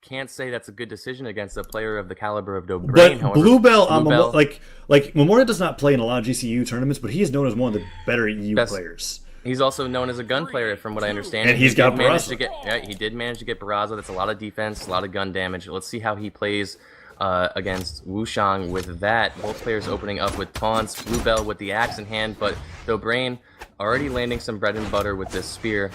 can't say that's a good decision against a player of the caliber of Dobrein. But However, Bluebell, like Memorial does not play in a lot of GCEU tournaments, but he is known as one of the better EU players. He's also known as a gun player, from what I understand. And he's got Barraza. He did manage to get Barraza. That's a lot of defense, a lot of gun damage. Let's see how he plays against Wushang with that. Both players opening up with taunts. Bluebell with the axe in hand, but Dobrein already landing some bread and butter with this spear.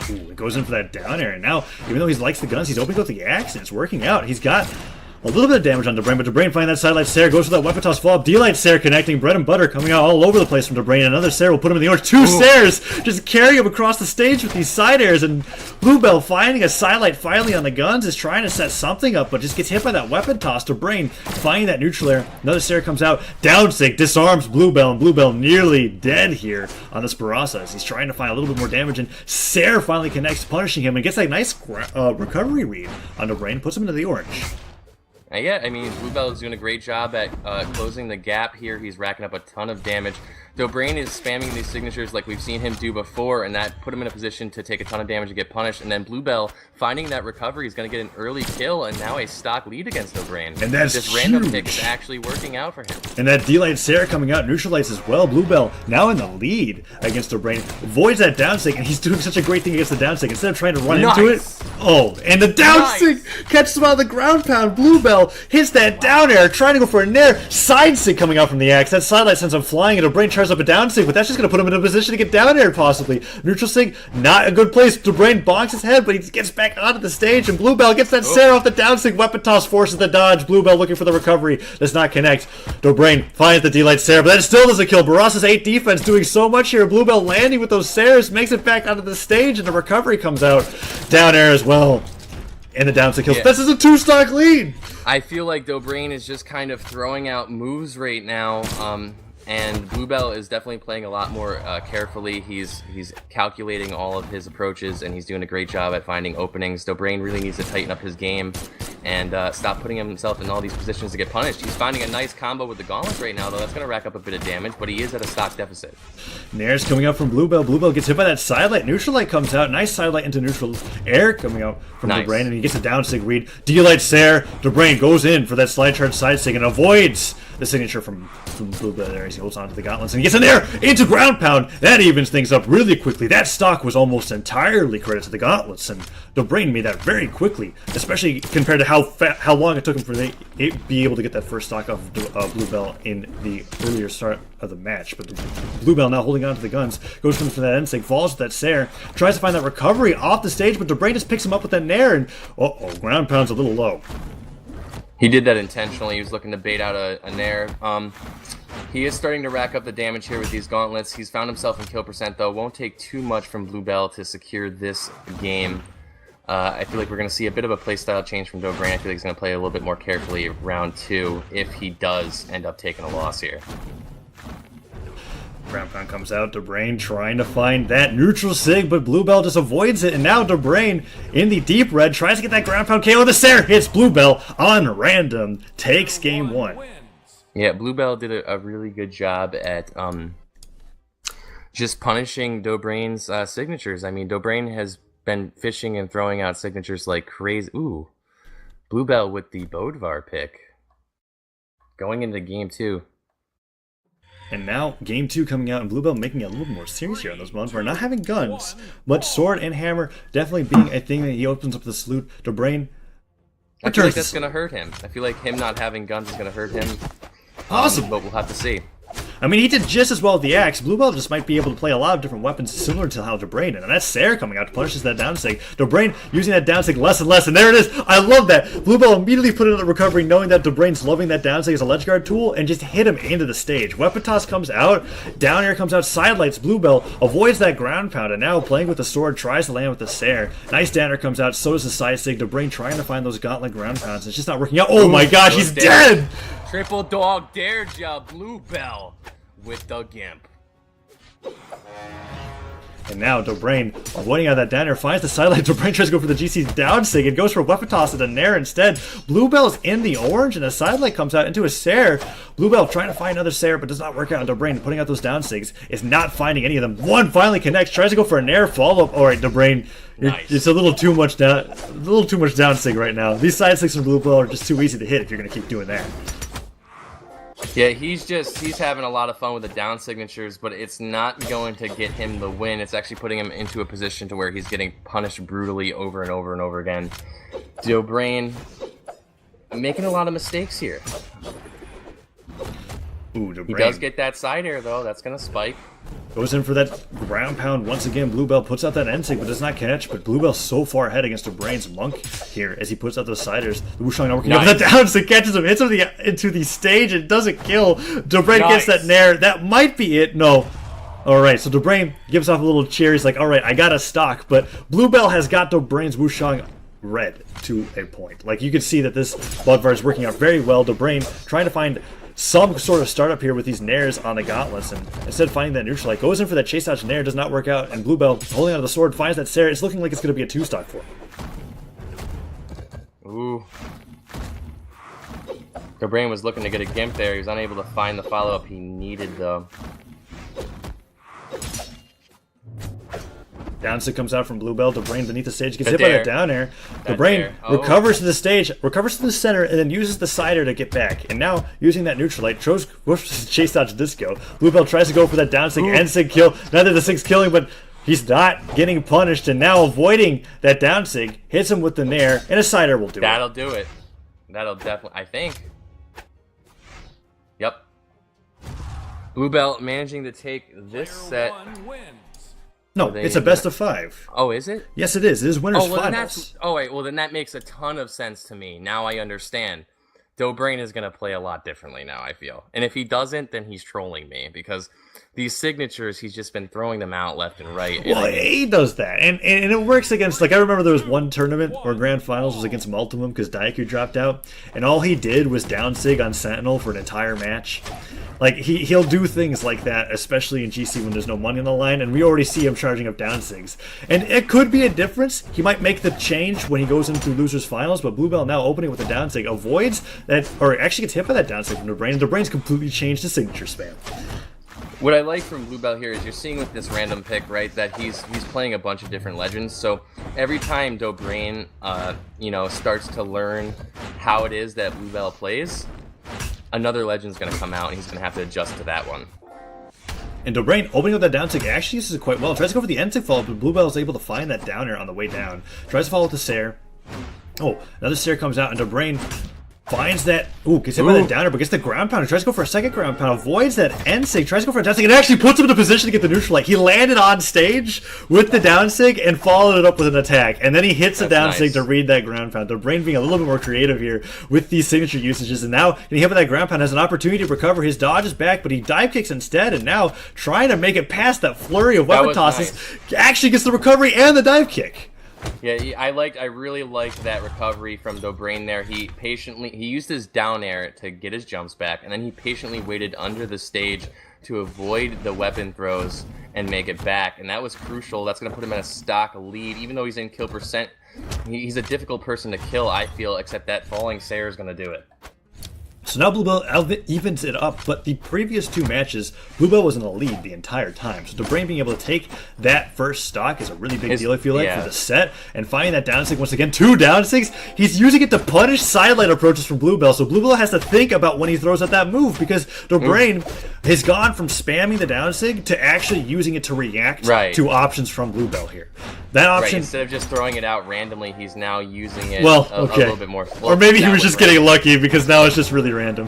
Ooh, it goes in for that down air. And now, even though he likes the guns, he's opening up the axe, and it's working out. He's got a little bit of damage on Dobrein, but Dobrein finding that sidelight Sarah, goes for that weapon toss follow-up. D-Light Sarah connecting, bread and butter coming out all over the place from Dobrein. Another Sarah will put him in the orange. Two Sarahs just carry him across the stage with these side airs, and Bluebell finding a sidelight finally on the guns, is trying to set something up, but just gets hit by that weapon toss. Dobrein finding that neutral air. Another Sarah comes out, down sig, disarms Bluebell, and Bluebell nearly dead here on this Barraza as he's trying to find a little bit more damage, and Sarah finally connects, punishing him, and gets that nice recovery read on Dobrein, puts him into the orange. Yeah, I mean, Bluebell is doing a great job at closing the gap here. He's racking up a ton of damage. Dobrein is spamming these signatures like we've seen him do before, and that put him in a position to take a ton of damage and get punished. And then Bluebell, finding that recovery, is going to get an early kill, and now a stock lead against Dobrein. And that's this huge. Random pick is actually working out for him. And that D-Light Sarah coming out neutralizes as well. Bluebell now in the lead against Dobrein. Avoids that down sig, and he's doing such a great thing against the down sig. Instead of trying to run into it, and the down sig catches him out of the ground pound. Bluebell hits that down air, trying to go for a nair. Side sig coming out from the axe. That sidelight sends him flying, and Dobrein tries up a down sig, but that's just going to put him in a position to get down air possibly. Neutral sig, not a good place. Dobrein bonks his head, but he gets back onto the stage, and Bluebell gets that Sarah off the down sig. Weapon toss forces the dodge. Bluebell looking for the recovery. Does not connect. Dobrein finds the D-Light Sarah, but that still doesn't kill. Barraza's 8 defense doing so much here. Bluebell landing with those Sarahs, makes it back onto the stage, and the recovery comes out. Down air as well. And the down sig kills. Yeah. This is a 2-stock lead! I feel like Dobrein is just kind of throwing out moves right now. And Bluebell is definitely playing a lot more carefully. He's calculating all of his approaches, and he's doing a great job at finding openings. Dobrein really needs to tighten up his game and stop putting himself in all these positions to get punished. He's finding a nice combo with the gauntlets right now, though. That's going to rack up a bit of damage, but he is at a stock deficit. Nair's coming out from Bluebell. Bluebell gets hit by that sidelight. Neutral light comes out. Nice sidelight into neutral air coming out from Dobrein, and he gets a down sig read. D-Light Sarah. Dobrein goes in for that slide charge side sig and avoids the signature from Bluebell there as he holds on to the gauntlets, and he gets in there into ground pound. That evens things up really quickly. That stock was almost entirely credit to the gauntlets, and Dobrein made that very quickly, especially compared to how long it took him for be able to get that first stock off of Bluebell in the earlier start of the match. But Bluebell now holding on to the guns, goes for that end sig, falls with that Sarah, tries to find that recovery off the stage, but Dobrein just picks him up with that nair, and ground pound's a little low. He did that intentionally. He was looking to bait out a nair. He is starting to rack up the damage here with these gauntlets. He's found himself in kill percent, though. Won't take too much from Bluebell to secure this game. I feel like we're going to see a bit of a playstyle change from Dobrein. I feel like he's going to play a little bit more carefully round 2 if he does end up taking a loss here. Ground pound comes out. Dobrein trying to find that neutral sig, but Bluebell just avoids it. And now Dobrein in the deep red tries to get that ground pound KO. The Sarah hits Bluebell on random. Takes game 1. Yeah, Bluebell did a really good job at just punishing Dobrein's signatures. I mean, Dobrein has been fishing and throwing out signatures like crazy. Ooh, Bluebell with the Bodvar pick. Going into game 2. And now, game 2 coming out, and Bluebell making it a little more serious here on those ones. We're not having guns, but sword and hammer definitely being a thing that he opens up the salute. Dobrein, I feel like that's going to hurt him. I feel like him not having guns is going to hurt him. Possible. But we'll have to see. I mean, he did just as well with the axe. Bluebell just might be able to play a lot of different weapons similar to how Dobrein did. And that's Sarah coming out to punish that down sig. Dobrein using that down sig less and less. And there it is. I love that. Bluebell immediately put in the recovery knowing that Dobrein's loving that down sig as a ledge guard tool and just hit him into the stage. Weapon toss comes out. Down air comes out. Sidelights. Bluebell avoids that ground pound. And now playing with the sword tries to land with the Sarah. Nice down air comes out. So does the side sig. Dobrein trying to find those gauntlet ground pounds. It's just not working out. Oh my gosh, he's dead! Triple dog dare job, Bluebell with the gimp. And now Dobrein, avoiding out of that down air, finds the sideline. Dobrein tries to go for the GC's down sig and goes for a weapon toss at the Nair instead. Bluebell's in the orange, and a sidelight comes out into a Sair. Bluebell trying to find another Sair, but does not work out. And Dobrein putting out those down sigs is not finding any of them. One finally connects, tries to go for a Nair follow-up. All right, Dobrein, nice. It's a little too much down sig right now. These side sigs from Bluebell are just too easy to hit if you're going to keep doing that. Yeah, he's having a lot of fun with the down signatures, but it's not going to get him the win. It's actually putting him into a position to where he's getting punished brutally over and over and over again. Dobrein making a lot of mistakes here. Ooh, Dobrein. He does get that side air, though. That's going to spike. Goes in for that ground pound once again. Bluebell puts out that end sig, but does not catch. But Bluebell's so far ahead against Dobrein's Monk here as he puts out those siders. The Wushang not working out. That down sig catches him, hits him into the stage, and doesn't kill. Dobrein gets that Nair. That might be it. No. Alright, so Dobrein gives off a little cheer. He's like, alright, I got a stock. But Bluebell has got Dobrein's Wushang red to a point. Like, you can see that this Bodvar is working out very well. Dobrein trying to find some sort of startup here with these Nairs on the gauntlets, and instead of finding that neutral light, goes in for that chase dodge Nair, does not work out, and Bluebell, holding onto the sword, finds that Sair. It's looking like it's going to be a 2-stock for him. Ooh. Dobrein was looking to get a gimp there. He was unable to find the follow-up he needed, though. Down sig comes out from Bluebell. Dobrein beneath the stage gets hit by that down air. Dobrein Oh. recovers to the stage, recovers to the center, and then uses the sider to get back. And now, using that neutral light, goes chase dodge disco. Bluebell tries to go for that down sig and sig kill. Neither the sig's killing, but he's not getting punished. And now, avoiding that down sig, hits him with the Nair, and a sider will do it. That'll do it. That'll definitely, I think. Yep. Bluebell managing to take this set. No, it's a best of 5. Oh, is it? Yes, it is. It is winners finals. finals. Then that makes a ton of sense to me. Now I understand. Dobrein is going to play a lot differently now, I feel. And if he doesn't, then he's trolling me, because these signatures, he's just been throwing them out left and right. Well, he does that. And it works against, like, I remember there was one tournament where Grand Finals was against Multimum because Daiku dropped out, and all he did was down sig on Sentinel for an entire match. Like, he'll do things like that, especially in GC when there's no money on the line, and we already see him charging up down sigs. And it could be a difference. He might make the change when he goes into losers finals, but Bluebell now opening with a down sig avoids that, or actually gets hit by that down sig from Dobrein, and Dobrein's completely changed his signature spam. What I like from Bluebell here is you're seeing with this random pick, right, that he's playing a bunch of different legends. So every time Dobrein, starts to learn how it is that Bluebell plays, another legend's going to come out, and he's going to have to adjust to that one. And Dobrein, opening up that down sig, actually uses it quite well. Tries to go for the end sig follow, but Bluebell is able to find that down air on the way down. Tries to follow with the Sair. Oh, another Sair comes out, and Dobrein finds that, gets hit by that downer, but gets the ground pound. Tries to go for a second ground pound, avoids that end sig, tries to go for a down sig, and actually puts him in a position to get the neutral light. He landed on stage with the down sig and followed it up with an attack, and then he hits the down sig to read that ground pound. Dobrein being a little bit more creative here with these signature usages, and now getting hit by that ground pound has an opportunity to recover. His dodge is back, but he dive kicks instead, and now trying to make it past that flurry of weapon tosses, actually gets the recovery and the dive kick. Yeah, I really liked that recovery from Dobrein there. He used his down air to get his jumps back, and then he patiently waited under the stage to avoid the weapon throws and make it back, and that was crucial. That's going to put him in a stock lead, even though he's in kill percent. He's a difficult person to kill, I feel, except that falling Sair is going to do it. So now Bluebell evens it up, but the previous 2 matches, Bluebell was in the lead the entire time. So Dobrein being able to take that first stock is a really big deal, I feel like, for the set. And finding that down sig, once again, 2 down sigs, he's using it to punish sidelight approaches from Bluebell. So Bluebell has to think about when he throws out that move, because Dobrein has gone from spamming the down sig to actually using it to react to options from Bluebell here. That option, instead of just throwing it out randomly, he's now using it a little bit more. Or maybe he was just getting lucky, because now it's just really random.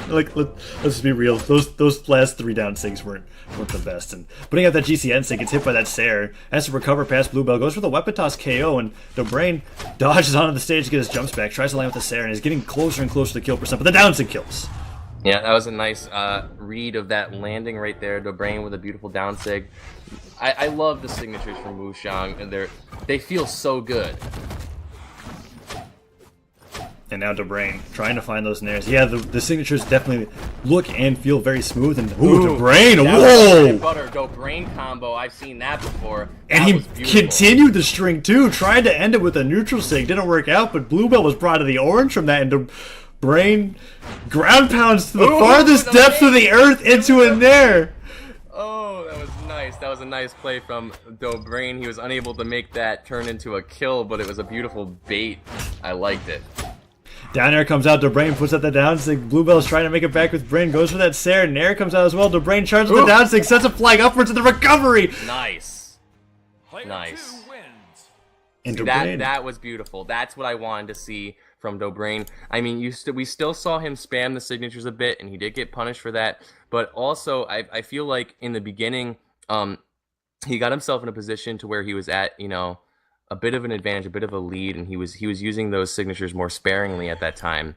Like, let's be real. Those last 3 down sigs weren't the best. And putting out that GCN sig, gets hit by that Sair, has to recover past Bluebell, goes for the weapon toss KO, and Dobrein dodges onto the stage to get his jumps back, tries to land with the Sair, and is getting closer and closer to the kill percent, but the down sig kills. Yeah, that was a nice read of that landing right there. Dobrein with a beautiful down sig. I love the signatures from Wushang, and they feel so good. And now Dobrein trying to find those nairs. Yeah, the signatures definitely look and feel very smooth. And Dobrein, that was whoa! bread and butter Dobrein combo. I've seen that before. And That was he beautiful. continued the string too, tried to end it with a neutral sig. Didn't work out, but Bluebell was brought to the orange from that, and Dobrein ground pounds to the farthest depths of the earth into a nair. Oh, that was nice. That was a nice play from Dobrein. He was unable to make that turn into a kill, but it was a beautiful bait. I liked it. Down air comes out, Dobrein puts out the down sig. Bluebell's trying to make it back with Brynn, goes for that Sarah. Nair comes out as well. Dobrein charges the down sig, sets a flag upwards to the recovery. Nice. Nice. And See, Dobrein, that was beautiful. That's what I wanted to see from Dobrein. I mean, we still saw him spam the signatures a bit, and he did get punished for that. But also, I feel like in the beginning, he got himself in a position to where he was at, a bit of an advantage, a bit of a lead, and he was using those signatures more sparingly at that time.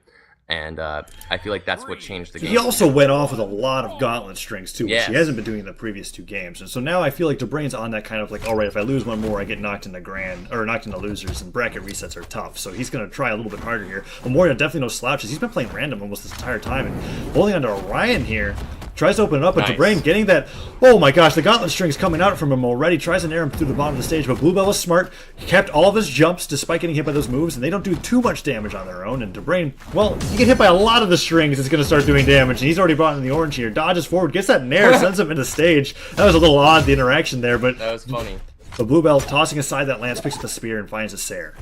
And I feel like that's what changed the game. he also went off with a lot of gauntlet strings too, which Yes. he hasn't been doing in the previous 2 games. And so now I feel like Dobrein's on that kind of like, all right, if I lose one more, I get knocked into knocked into losers, and bracket resets are tough. So he's going to try a little bit harder here. Memorial definitely no slouches. He's been playing random almost this entire time, and holding onto Orion here. Tries to open it up, but Nice. Dobrein getting that. Oh my gosh, the gauntlet string's coming out from him already. Tries to nair him through the bottom of the stage, but Bluebell was smart. He kept all of his jumps despite getting hit by those moves, and they don't do too much damage on their own. And Dobrein, well, you get hit by a lot of the strings, it's going to start doing damage, and he's already brought in the orange here. Dodges forward, gets that nair, sends him into stage. That was a little odd, the interaction there, but That was funny. Bluebell tossing aside that lance, picks up the spear, and finds a Sair.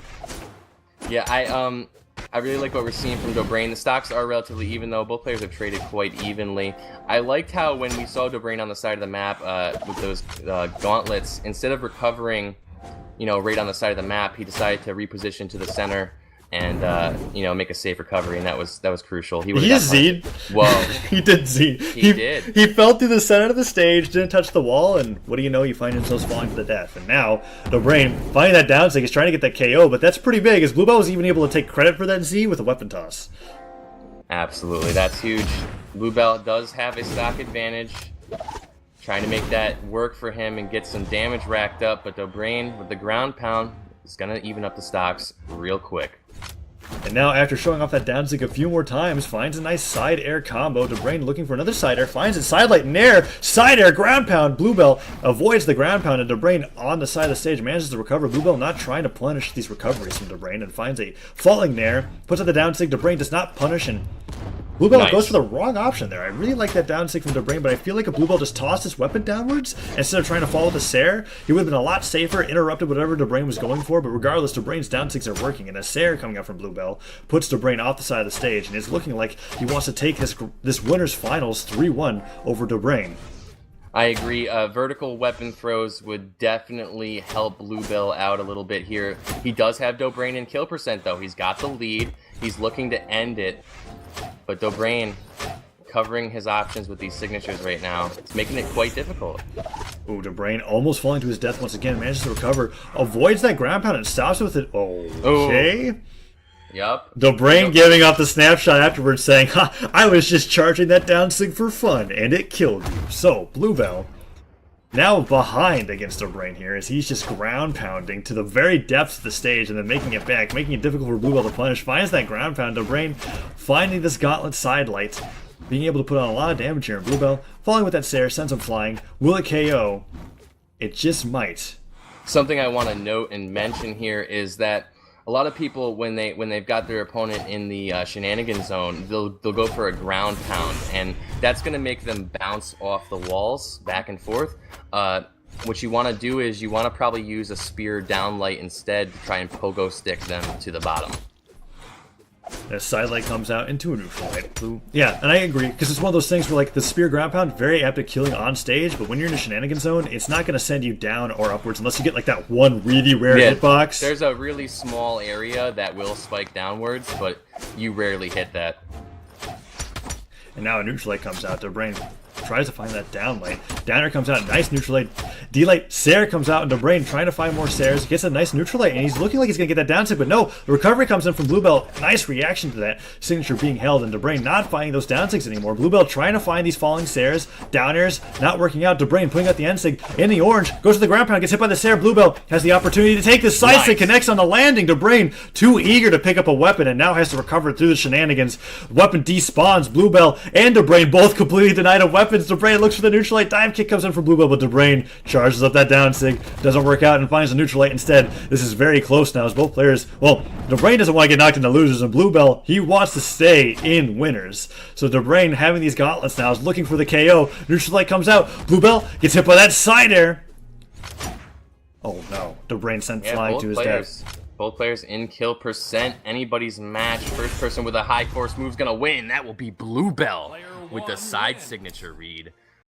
Yeah, I really like what we're seeing from Dobrein. The stocks are relatively even, though. Both players have traded quite evenly. I liked how when we saw Dobrein on the side of the map with those gauntlets, instead of recovering, right on the side of the map, he decided to reposition to the center and make a safe recovery, and that was crucial. He Z'd. Whoa. He did Z. He did. He fell through the center of the stage, didn't touch the wall, and what do you know? You find himself falling to the death. And now, Dobrein, finding that down sig, is trying to get that KO, but that's pretty big, as Bluebell was even able to take credit for that Z with a weapon toss. Absolutely, that's huge. Bluebell does have a stock advantage. Trying to make that work for him and get some damage racked up, but Dobrein with the ground pound is going to even up the stocks real quick. And now, after showing off that down sig a few more times, finds a nice side air combo. Dobrein looking for another side air, finds it, side light nair, side air, ground pound. Bluebell avoids the ground pound, and Dobrein on the side of the stage manages to recover. Bluebell not trying to punish these recoveries from Dobrein, and finds a falling nair, puts out the down sig. Dobrein does not punish, and Bluebell Nice. goes for the wrong option there. I really like that down sig from Dobrein, but I feel like if Bluebell just tossed his weapon downwards instead of trying to follow the Sair, he would have been a lot safer, interrupted whatever Dobrein was going for. But regardless, Dobrein's down sigs are working, and a Sair coming out from Bluebell puts Dobrein off the side of the stage, and it's looking like he wants to take this winner's finals 3-1 over Dobrein. I agree. Vertical weapon throws would definitely help Bluebell out a little bit here. He does have Dobrein in kill percent, though. He's got the lead. He's looking to end it. But Dobrein covering his options with these signatures right now. It's making it quite difficult. Ooh, Dobrein almost falling to his death once again. Manages to recover. Avoids that ground pound and stops with it. Okay. Yup. Dobrein giving off the snapshot afterwards saying, "Ha, I was just charging that down sig for fun, and it killed you." So, Bluebell now behind against Dobrein here, as he's just ground pounding to the very depths of the stage and then making it back, making it difficult for Bluebell to punish. Finds that ground pound. Dobrein finding this gauntlet side light, being able to put on a lot of damage here. And Bluebell falling with that Sair, sends him flying. Will it KO? It just might. Something I want to note and mention here is that a lot of people, when they've got their opponent in the shenanigan zone, they'll go for a ground pound, and that's going to make them bounce off the walls back and forth. What you want to do is you want to probably use a spear downlight instead to try and pogo stick them to the bottom. That side light comes out into a neutral light. Blue. Yeah, and I agree, because it's one of those things where, like, the spear ground pound, very apt at killing on stage, but when you're in a shenanigan zone, it's not going to send you down or upwards unless you get, like, that one really rare hitbox. There's a really small area that will spike downwards, but you rarely hit that. And now a neutral light comes out. Dobrein tries to find that down lane. Downer comes out, nice neutral lane. D-Light, Sarah comes out, and Dobrein trying to find more Sarahs. Gets a nice neutral lane, and he's looking like he's going to get that down stick, but no. The recovery comes in from Bluebell. Nice reaction to that. Signature being held, and Dobrein not finding those down sticks anymore. Bluebell trying to find these falling Sarahs. Downers not working out. Dobrein putting out the end stick in the orange. Goes to the ground pound, gets hit by the Sarah. Bluebell has the opportunity to take this side stick, connects on the landing. Dobrein too eager to pick up a weapon, and now has to recover through the shenanigans. Weapon despawns. Bluebell and Dobrein both completely denied of weapons. Dobrein looks for the neutral light. Dive kick comes in from Bluebell, but Dobrein charges up that down sig. Doesn't work out and finds the neutral light instead. This is very close now as both players, well, Dobrein doesn't want to get knocked into losers, and Bluebell, he wants to stay in winners. So Dobrein having these gauntlets now is looking for the KO. Neutral light comes out. Bluebell gets hit by that side air. Oh no. Dobrein sent flying to his death. Both players in kill percent. Anybody's match. First person with a high force move is going to win. That will be Bluebell with the side signature read.